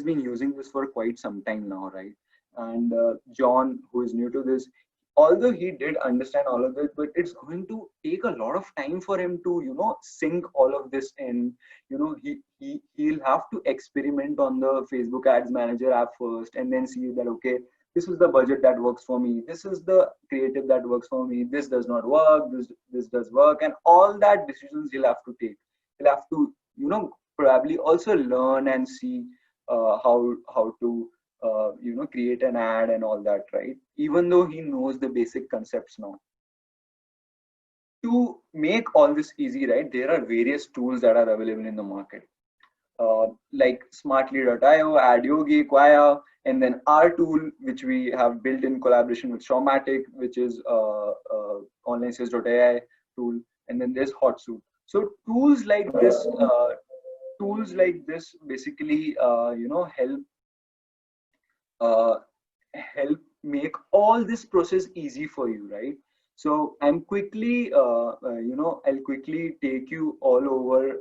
been using this for quite some time now, right? And John, who is new to this, although he did understand all of this, but it's going to take a lot of time for him to, sync all of this in. He'll have to experiment on the Facebook Ads Manager app first, and then see that, okay, this is the budget that works for me, this is the creative that works for me, this does not work, this does work, and all that decisions he'll have to take. He'll have to, probably also learn and see how to create an ad and all that, right? Even though he knows the basic concepts now. To make all this easy, right, there are various tools that are available in the market, like Smartly.io, Adyogi, Quaya, and then our tool, which we have built in collaboration with Shopmatic, which is Onlinesales.ai tool, and then there's Hotsuite. So tools like this basically, uh, help make all this process easy for you, right? So I'll quickly take you all over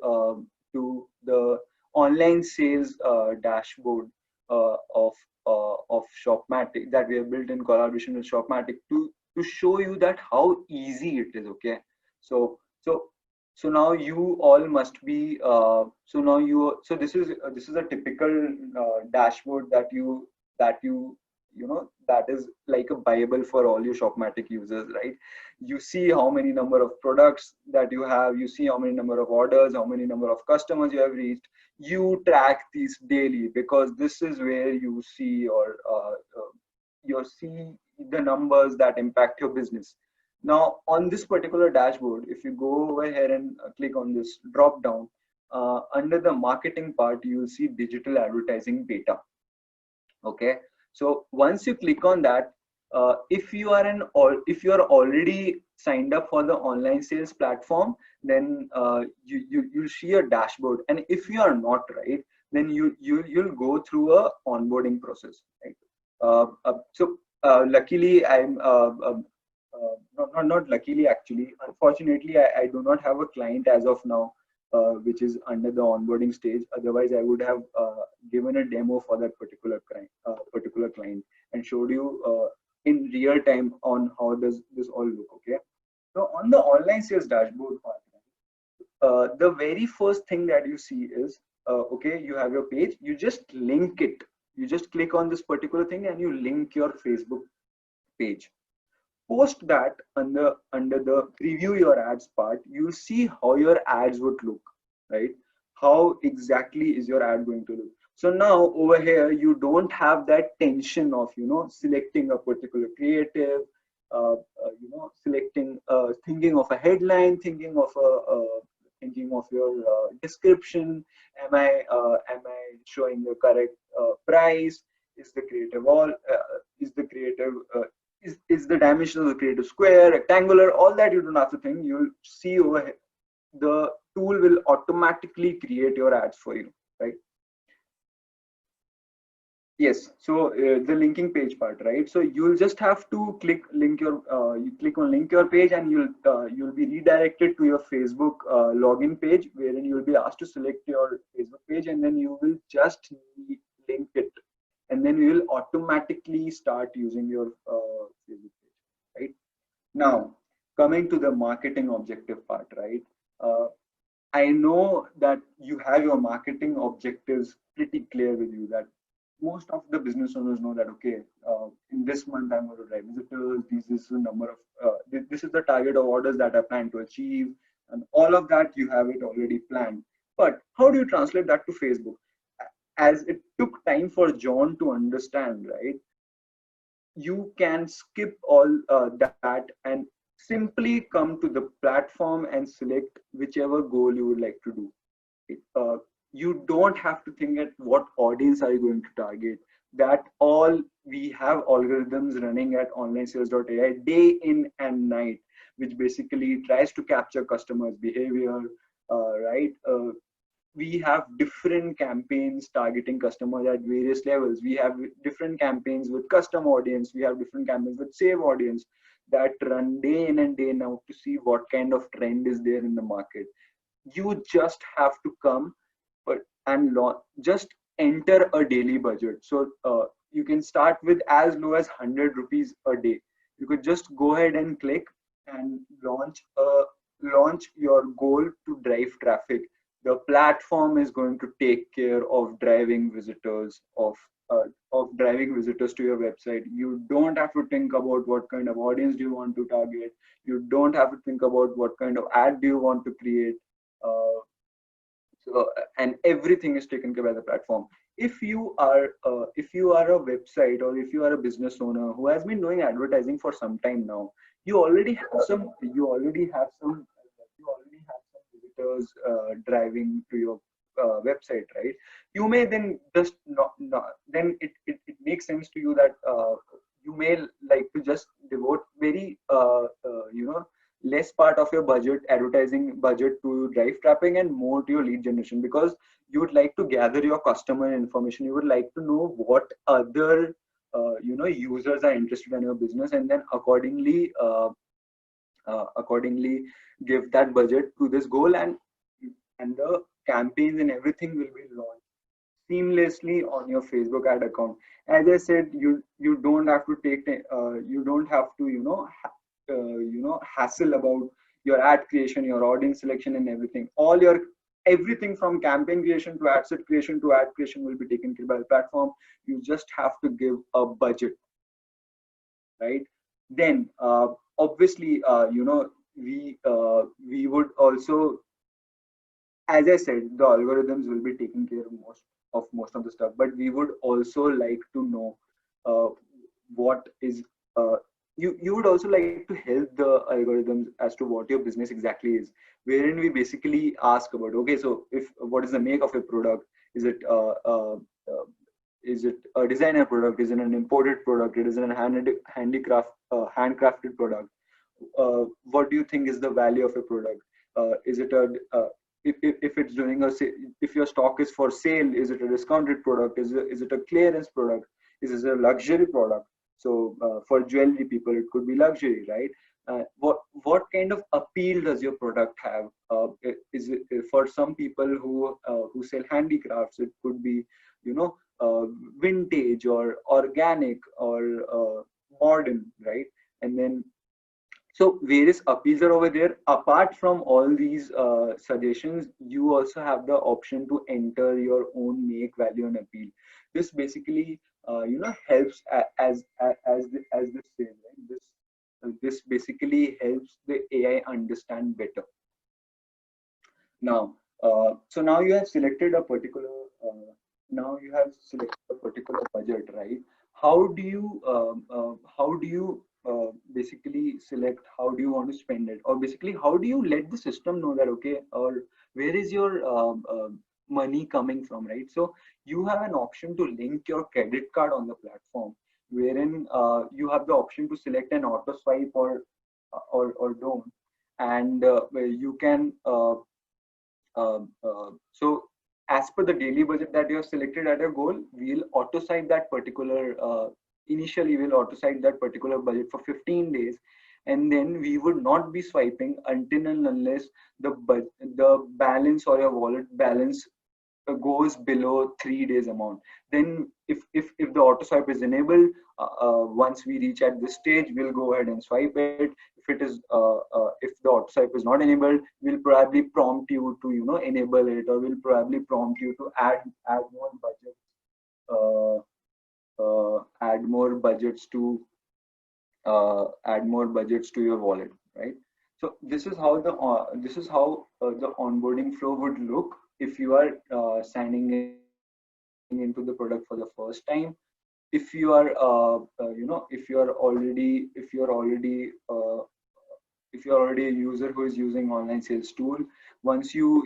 to the online sales dashboard of Shopmatic that we have built in collaboration with Shopmatic to show you that how easy it is. Okay, so so so now you all must be this is a typical dashboard that is like a bible for all your Shopmatic users, right? You see how many number of products that you have, you see how many number of orders, how many number of customers you have reached. You track these daily because this is where you see you see the numbers that impact your business. Now on this particular dashboard, if you go over here and click on this drop down, under the marketing part, you will see digital advertising data. Okay, so once you click on that, if you are already signed up for the online sales platform, then you'll see a dashboard, and if you are not, right, then you'll go through a onboarding process, right? Luckily I'm not luckily, actually, unfortunately, I do not have a client as of now, which is under the onboarding stage. Otherwise, I would have given a demo for that particular client and showed you in real time on how does this all look. Okay, so on the online sales dashboard part, the very first thing that you see is, okay, you have your page, you just link it, you just click on this particular thing and you link your Facebook page. Post that, under the preview your ads part, you see how your ads would look, right? How exactly is your ad going to look? So now over here, you don't have that tension of selecting a particular creative, selecting, thinking of a headline, thinking of your description. Am I showing the correct price? Is the creative all? Is the creative is the dimension of the creative square, rectangular? All that you don't have to think. You'll see over here, the tool will automatically create your ads for you, right? Yes, so the linking page part, right? So you'll just have to you click on link your page, and you'll be redirected to your Facebook login page, wherein you'll be asked to select your Facebook page, and then you will just link it, and then we will automatically start using your Facebook page, right? Now, coming to the marketing objective part, right? I know that you have your marketing objectives pretty clear with you, that most of the business owners know that, okay, in this month I'm going to drive visitors, this is the number of this is the target of orders that I plan to achieve, and all of that you have it already planned. But how do you translate that to Facebook? As it took time for John to understand, right, you can skip all that and simply come to the platform and select whichever goal you would like to do. You don't have to think at what audience are you going to target. That all, we have algorithms running at Onlinesales.ai day in and night, which basically tries to capture customers' behavior, right? We have different campaigns targeting customers at various levels. We have different campaigns with custom audience. We have different campaigns with save audience that run day in and day out to see what kind of trend is there in the market. You just have to come, but just enter a daily budget. So you can start with as low as 100 rupees a day. You could just go ahead and click and launch your goal to drive traffic. The platform is going to take care of driving visitors to your website. You don't have to think about what kind of audience do you want to target. You don't have to think about what kind of ad do you want to create. Uh, and everything is taken care by the platform. If you are a website, or if you are a business owner who has been doing advertising for some time now, you already have some visitors driving to your website, right? You may then just not then it makes sense to you that you may like to just devote very less part of your budget, advertising budget, to drive traffic and more to your lead generation, because you would like to gather your customer information. You would like to know what other users are interested in your business, and then accordingly give that budget to this goal, and the campaigns and everything will be launched seamlessly on your Facebook ad account. As I said, you don't have to you don't have to hassle about your ad creation, your audience selection, and everything. Everything from campaign creation to ad set creation to ad creation will be taken care by the platform. You just have to give a budget, right? Then obviously we would also, as I said, the algorithms will be taking care of most of the stuff, but we would also like to know uh, what is you would also like to help the algorithms as to what your business exactly is, wherein we basically ask about, okay, so if what is the make of a product? Is it is it a designer product? Is it an imported product? It is a handcrafted product? What do you think is the value of a product? Is it a if it's doing if your stock is for sale, is it a discounted product? Is it a clearance product? Is it a luxury product? So for jewelry people, it could be luxury, right? What kind of appeal does your product have? Is it for some people who sell handicrafts? It could be vintage or organic or modern, right? And then so various appeals are over there. Apart from all these suggestions, you also have the option to enter your own make, value, and appeal. This basically, helps as this says, right? This basically helps the AI understand better. Now, so now you have selected a particular. Now you have selected a particular budget, right? How do you basically select how do you want to spend it, or basically how do you let the system know that, okay, or where is your money coming from, right? So you have an option to link your credit card on the platform, wherein you have the option to select an auto swipe or don't, and where you can so as per the daily budget that you have selected at your goal, we'll auto site that particular initially we'll auto site that particular budget for 15 days, and then we would not be swiping until and unless the balance or your wallet balance goes below 3 days amount. Then if the auto swipe is enabled, once we reach at this stage, we'll go ahead and swipe it. If it is if the auto swipe is not enabled, we'll probably prompt you to enable it, or we'll probably prompt you to add more budget add more budgets to your wallet, right? So this is how the onboarding flow would look if you are signing into the product for the first time. If you are if you're already a user who is using online sales tool, once you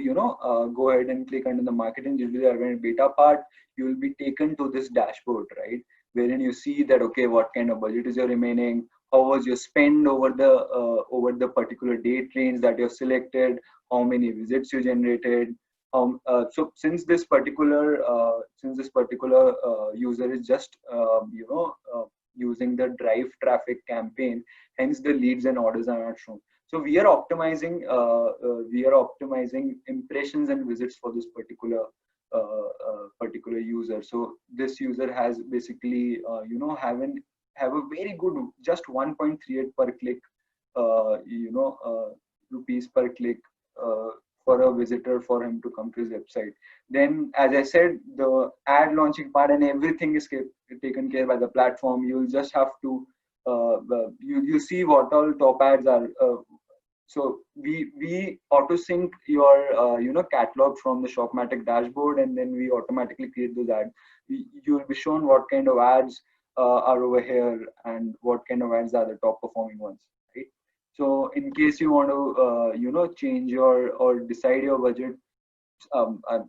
go ahead and click under the marketing digital event beta part, you will be taken to this dashboard, right, wherein you see that, okay, what kind of budget is your remaining, how was your spend over the particular date range that you have selected, how many visits you generated. So since this particular user is just using the drive traffic campaign, hence the leads and orders are not shown. So we are optimizing impressions and visits for this particular particular user. So this user has basically have a very good just 1.38 per click, rupees per click for a visitor for him to come to his website. Then, as I said, the ad launching part and everything is taken care by the platform. You'll just have to you see what all top ads are. So we auto sync your catalog from the Shopmatic dashboard, and then we automatically create those ads. You will be shown what kind of ads are over here and what kind of ads are the top performing ones, right? So in case you want to change your or decide your budget, I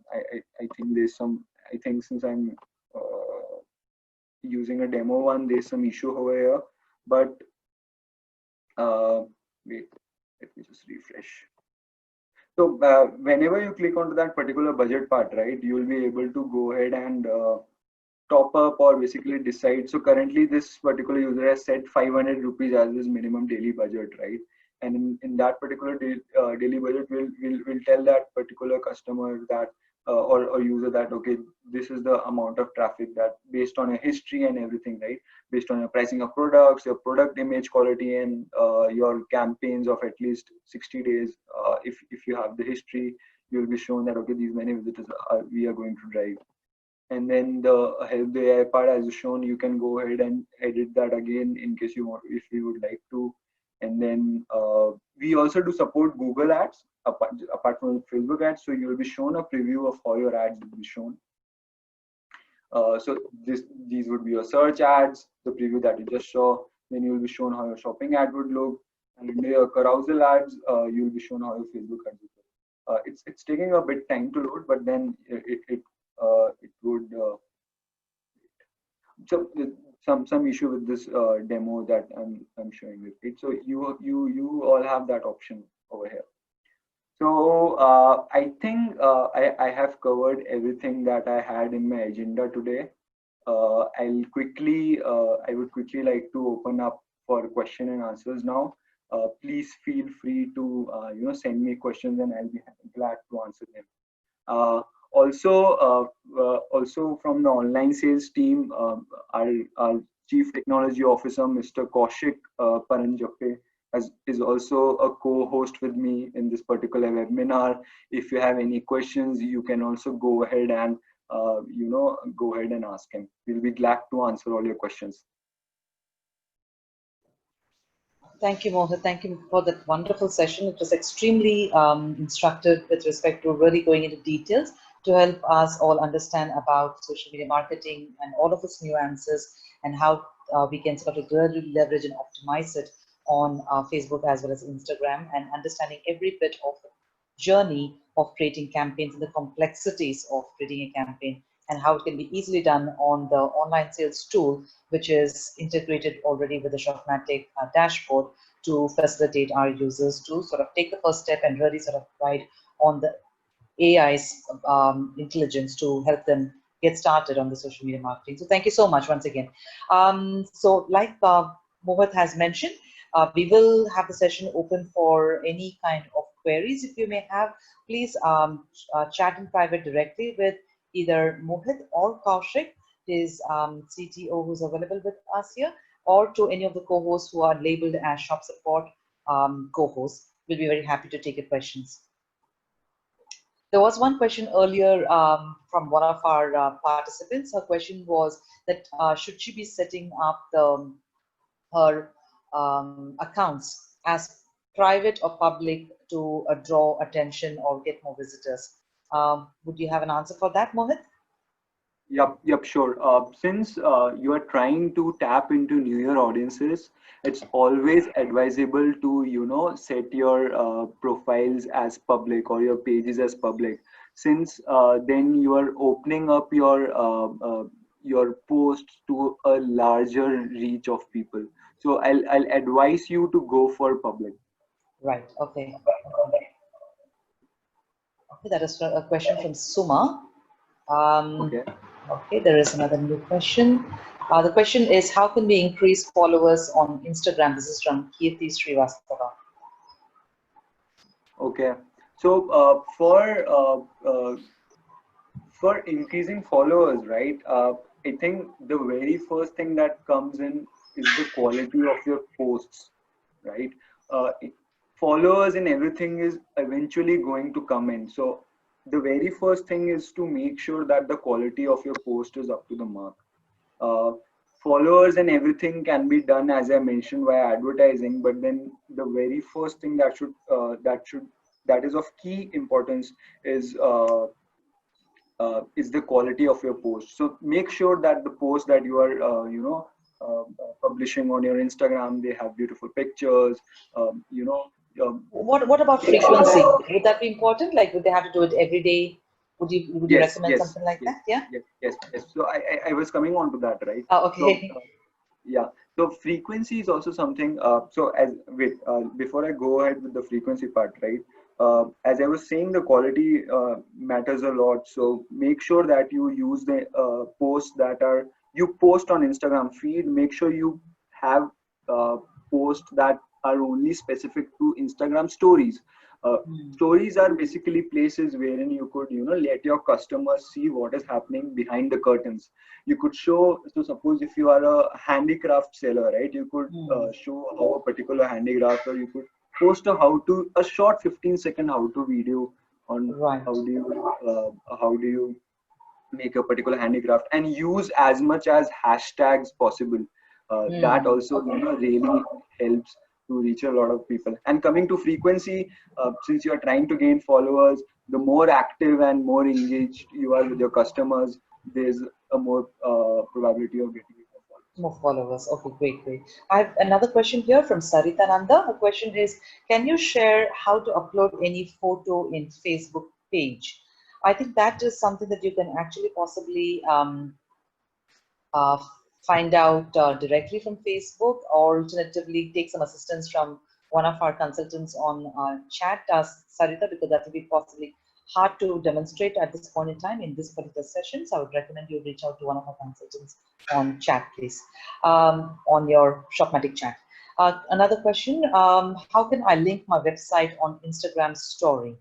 think there's some, I think since I'm using a demo one, there's some issue over here, but wait, let me just refresh. So whenever you click onto that particular budget part, right, you will be able to go ahead and top up or basically decide. So currently this particular user has set 500 rupees as his minimum daily budget, right? And in that particular daily budget, we'll tell that particular customer that or user that, okay, this is the amount of traffic that based on your history and everything, right? Based on your pricing of products, your product image quality, and your campaigns of at least 60 days. If you have the history, you'll be shown that, okay, these many visitors we are going to drive. And then the help the AI part, as shown, you can go ahead and edit that again in case you want, if you would like to. And then we also do support Google ads apart from Facebook ads. So you'll be shown a preview of how your ads will be shown. So these would be your search ads, the preview that you just saw. Then you'll be shown how your shopping ad would look, and in your carousel ads, you'll be shown how your Facebook ads would look. It's taking a bit time to load, but then it would some issue with this demo that I'm showing you, right? So you all have that option over here. So I think I have covered everything that I had in my agenda today. I would quickly like to open up for question and answers now. Please feel free to send me questions, and I'll be glad to answer them. Also from the online sales team, our Chief Technology Officer, Mr. Kaushik Paranjape, is also a co-host with me in this particular webinar. If you have any questions, you can also go ahead and go ahead and ask him. We'll be glad to answer all your questions. Thank you, Mohit. Thank you for that wonderful session. It was extremely instructive with respect to really going into details to help us all understand about social media marketing and all of its nuances and how we can sort of gradually leverage and optimize it on Facebook as well as Instagram, and understanding every bit of the journey of creating campaigns and the complexities of creating a campaign, and how it can be easily done on the online sales tool, which is integrated already with the Shopmatic dashboard to facilitate our users to sort of take the first step and really sort of ride on the AI's intelligence to help them get started on the social media marketing. So thank you so much once again. So like Mohit has mentioned, we will have the session open for any kind of queries. If you may have, please chat in private directly with either Mohit or Kaushik, his CTO who's available with us here, or to any of the co-hosts who are labeled as shop support co-hosts. We'll be very happy to take your questions. There was one question earlier from one of our participants. Her question was that should she be setting up her accounts as private or public to draw attention or get more visitors? Would you have an answer for that, Mohit? Yep, sure. Since you are trying to tap into newer audiences, it's always advisable to set your profiles as public or your pages as public, since then you are opening up your posts to a larger reach of people. So I'll advise you to go for public. Right. Okay. Okay, that is a question from Suma. Okay, there is another new question. The question is, how can we increase followers on Instagram? This is from Kirti Srivastava. Okay, so For increasing followers, right? I think the very first thing that comes in is the quality of your posts, right? Followers and everything is eventually going to come in. So the very first thing is to make sure that the quality of your post is up to the mark. uh, Followers and everything can be done, as I mentioned, via advertising, but then the very first thing that is of key importance is the quality of your post. So make sure that the post that you are publishing on your Instagram, they have beautiful pictures. um, you know What about Make sure frequency? that Would that be important? Like, would they have to do it every day? Would you yes, recommend yes, something like yes, that? Yeah. yes, yes, yes. So I was coming on to that, right? Oh, So okay. yeah, so frequency is also something. So as wait, before I go ahead with the frequency part, right? As I was saying, the quality matters a lot. So make sure that you use the posts that are you post on Instagram feed. Make sure you have uh, posts that are only specific to Instagram stories. Uh, Hmm. Stories are basically places wherein you could, let your customers see what is happening behind the curtains. You could show, so suppose if you are a handicraft seller, right, you could Hmm. show how a particular handicraft, or you could post a short 15-second how to video on Right. how do you make a particular handicraft, and use as much as hashtags possible. That Hmm. also Okay. really helps to reach a lot of people. And coming to frequency, since you are trying to gain followers, the more active and more engaged you are with your customers, there's a more probability of getting more followers. More followers. Okay, great, great. I have another question here from Sarita Nanda. Her question is, can you share how to upload any photo in Facebook page? I think that is something that you can actually possibly uh, find out directly from Facebook, or alternatively take some assistance from one of our consultants on chat, Sarita, because that will be possibly hard to demonstrate at this point in time in this particular session. So I would recommend you reach out to one of our consultants on chat, please, on your Shopmatic chat. Another question, how can I link my website on Instagram story?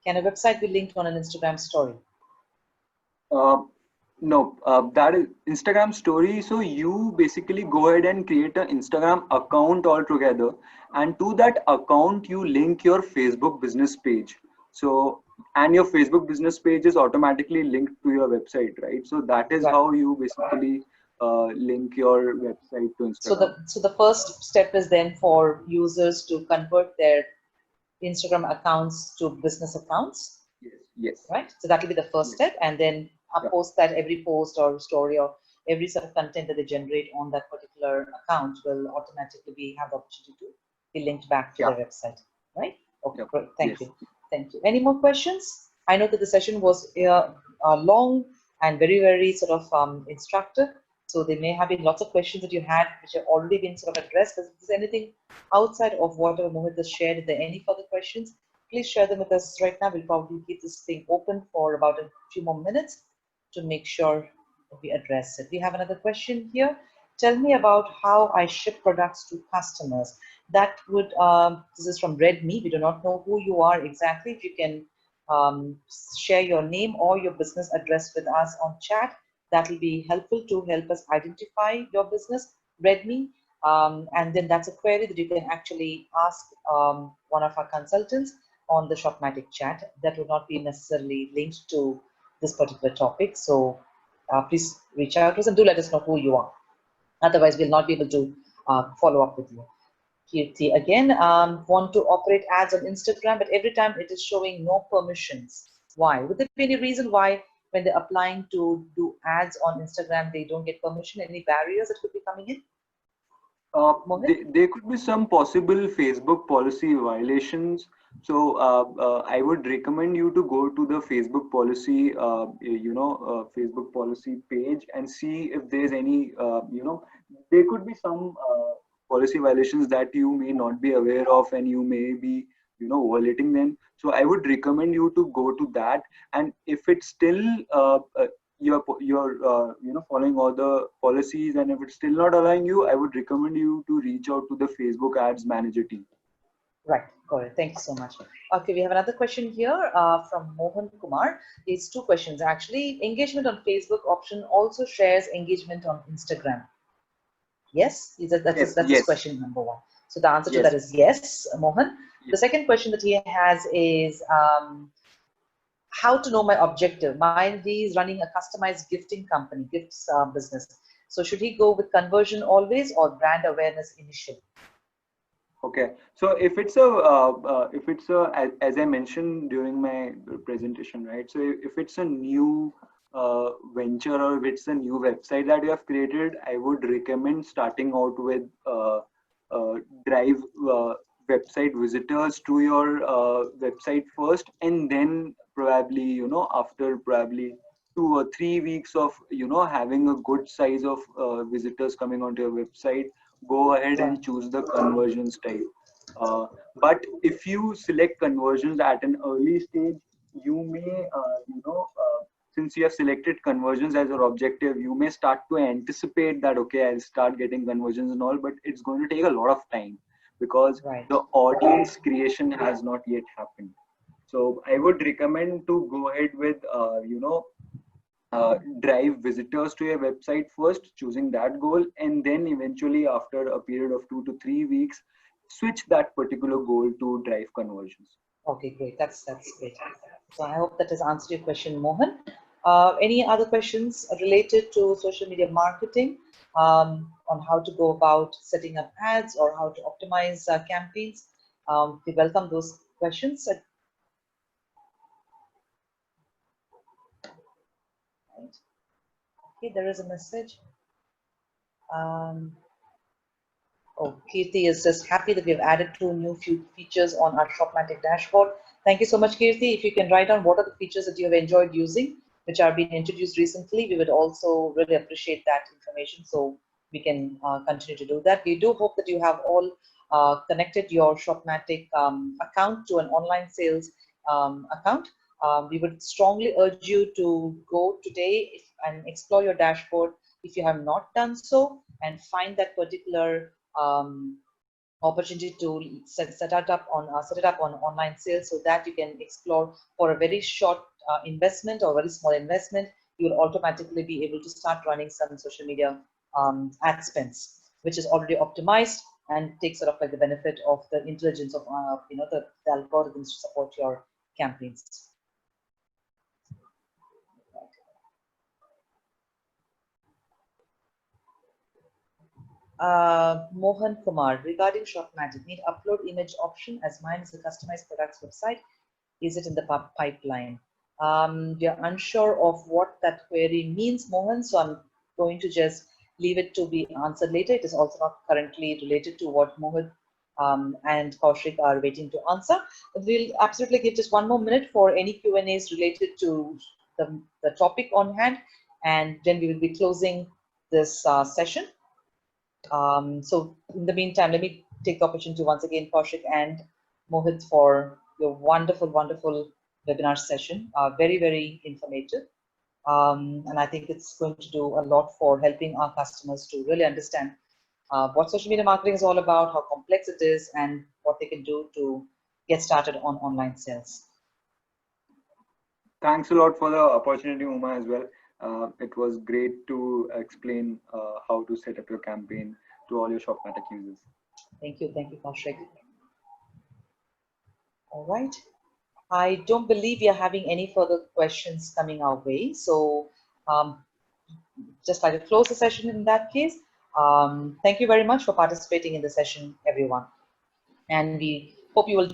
Can a website be linked on an Instagram story? Uh, no, that is Instagram story. So you basically go ahead and create an Instagram account altogether, and to that account you link your Facebook business page. So and your Facebook business page is automatically linked to your website, right? So that is Right. how you basically link your website to So Instagram. the first step is then for users to convert their Instagram accounts to business accounts, Yes, yes, right? So that will be the first yes. step, and then Yeah, post that every post or story or every sort of content that they generate on that particular account will automatically have the opportunity to be linked back to yeah, their website, right? Okay, yeah. great. Thank Yes. you. Thank you. Any more questions? I know that the session was long and very, very sort of instructive. So there may have been lots of questions that you had which have already been sort of addressed. Is there anything outside of whatever Mohit has shared? Is there any further questions? Please share them with us right now. We'll probably keep this thing open for about a few more minutes to make sure that we address it. We have another question here. Tell me about how I ship products to customers. That would, this is from Red Me. We do not know who you are exactly. If you can share your name or your business address with us on chat, that will be helpful to help us identify your business, Red Me. And then that's a query that you can actually ask one of our consultants on the Shopmatic chat. That would not be necessarily linked to this particular topic. So please reach out to us and do let us know who you are. Otherwise, we'll not be able to follow up with you. Kirti again, want to operate ads on Instagram, but every time it is showing no permissions. Why? Would there be any reason why when they're applying to do ads on Instagram, they don't get permission? Any barriers that could be coming in? Mohit? There could be some possible Facebook policy violations. So I would recommend you to go to the Facebook policy, Facebook policy page, and see if there's any, there could be some policy violations that you may not be aware of, and you may be, violating them. So I would recommend you to go to that, and if it's still you're following all the policies, and if it's still not allowing you, I would recommend you to reach out to the Facebook ads manager team. Right, got it. Thank you so much. Okay, we have another question here from Mohan Kumar. It's two questions actually. Engagement on Facebook option also shares engagement on Instagram. Yes, Yes, that's his yes, question number one. So the answer to that yes, is yes, Mohan. The yes. second question that he has is how to know my objective. Mine is running a customized gifting company, gifts business. So should he go with conversion always or brand awareness initially? Okay, so if it's a as I mentioned during my presentation, right? So if it's a new venture or if it's a new website that you have created, I would recommend starting out with drive website visitors to your website first, and then probably after probably 2 or 3 weeks of having a good size of visitors coming onto your website, go ahead Right, and choose the conversions type. But if you select conversions at an early stage, you may, since you have selected conversions as your objective, you may start to anticipate that, okay, I'll start getting conversions and all, but it's going to take a lot of time because right. the audience creation has not yet happened. So I would recommend to go ahead with, drive visitors to your website first, choosing that goal, and then eventually after a period of 2 to 3 weeks, switch that particular goal to drive conversions. Okay, great. That's great. So I hope that has answered your question, Mohan. Any other questions related to social media marketing on how to go about setting up ads or how to optimize campaigns? We welcome those questions. Right. Okay, there is a message. Um, Oh, Kirti is just happy that we've added two new features on our Shopmatic dashboard. Thank you so much, Kirti. If you can write down what are the features that you have enjoyed using, which are being introduced recently, we would also really appreciate that information so we can continue to do that. We do hope that you have all connected your Shopmatic account to an online sales account. We would strongly urge you to go today and explore your dashboard if you have not done so and find that particular opportunity to set it up on online sales so that you can explore for a very short investment or very small investment. You will automatically be able to start running some social media ad spends, which is already optimized and takes sort of like the benefit of the intelligence of the algorithms to support your campaigns. Mohan Kumar, regarding Shopmatic, need upload image option as mine is a customized products website. Is it in the pipeline? We are unsure of what that query means, Mohan, so I'm going to just leave it to be answered later. It is also not currently related to what Mohit and Kaushik are waiting to answer. We'll absolutely give just one more minute for any Q&As related to the topic on hand, and then we will be closing this session. So in the meantime, let me take the opportunity once again, Kaushik and Mohit, for your wonderful, wonderful webinar session. Very, very informative. And I think it's going to do a lot for helping our customers to really understand what social media marketing is all about, how complex it is, and what they can do to get started on online sales. Thanks a lot for the opportunity, Uma, as well. It was great to explain how to set up your campaign to all your Shopmatic users. Thank you, Kaushik. All right. I don't believe we are having any further questions coming our way. So just like to close the session in that case. Thank you very much for participating in the session, everyone. And we hope you will